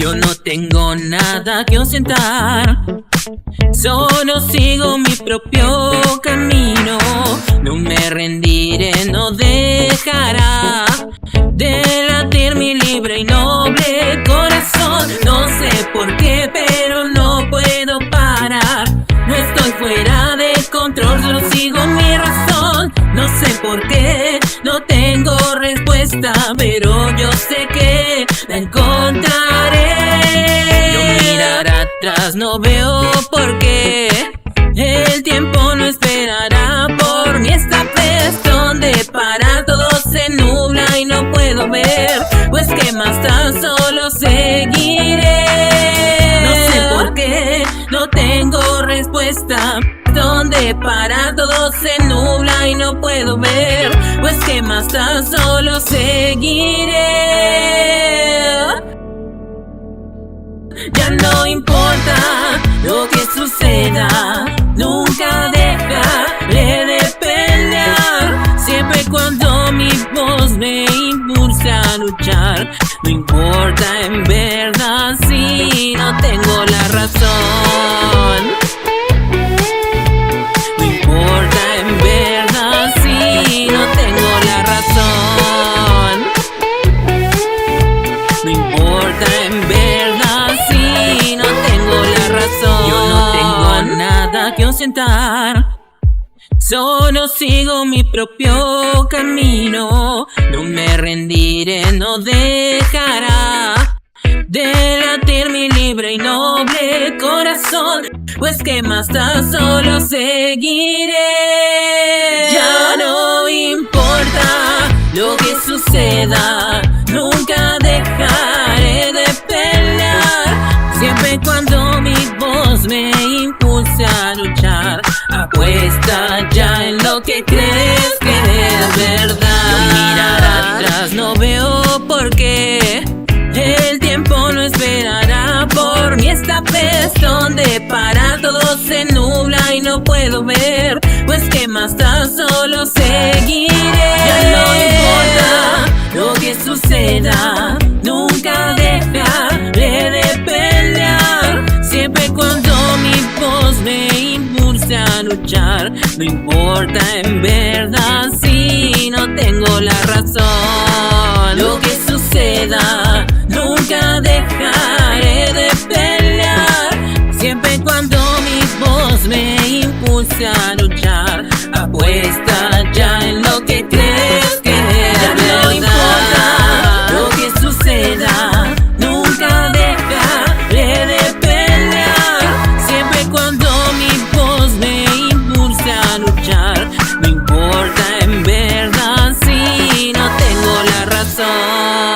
Yo no tengo nada que ostentar, solo sigo mi propio camino. No me rendiré, no dejará de latir mi libre y noble corazón. No sé por qué, pero no puedo parar. No estoy fuera de control, solo sigo mi razón. No sé por qué, no tengo respuesta, pero yo sé que la encontraré. Yo mirar atrás, no veo por qué. El tiempo no esperará por mí esta vez. Donde para todo se nubla y no puedo ver, pues que más tan solo seguiré. No sé por qué, no tengo respuesta. Donde para todo se nubla y no puedo ver, pues que más tan solo seguiré. Ya no importa lo que suceda, nunca dejaré de pelear. Siempre cuando mi voz me impulsa a luchar, no importa en verdad si no tengo la razón. No importa en verdad si no tengo la razón. No importa en verdad si no tengo la razón. Yo no tengo nada que ostentar, solo sigo mi propio camino. No me rendiré, no dejará de latir mi libre y noble corazón, pues que más tan solo seguiré. Ya no importa lo que suceda, nunca dejaré de pelear. Siempre cuando mi voz me impulse a luchar, apuesta ya en lo que crees que es verdad. Yo mirar atrás, no veo por qué. El tiempo no esperará por mí esta vez. Donde para todo se nubla y no puedo ver, pues que más tan solo seguiré. Ya no importa lo que suceda, nunca dejaré de pelear. Siempre cuando mi voz me impulse a luchar, no importa en verdad si no tengo la razón. Lo que suceda, nunca dejaré de pelear. Siempre cuando mi voz me impulse a luchar, apuesta ya en lo que crees que es verdad. No importa lo que suceda, nunca dejaré de pelear. Siempre cuando mi voz me impulse a luchar, no importa en verdad si no tengo la razón.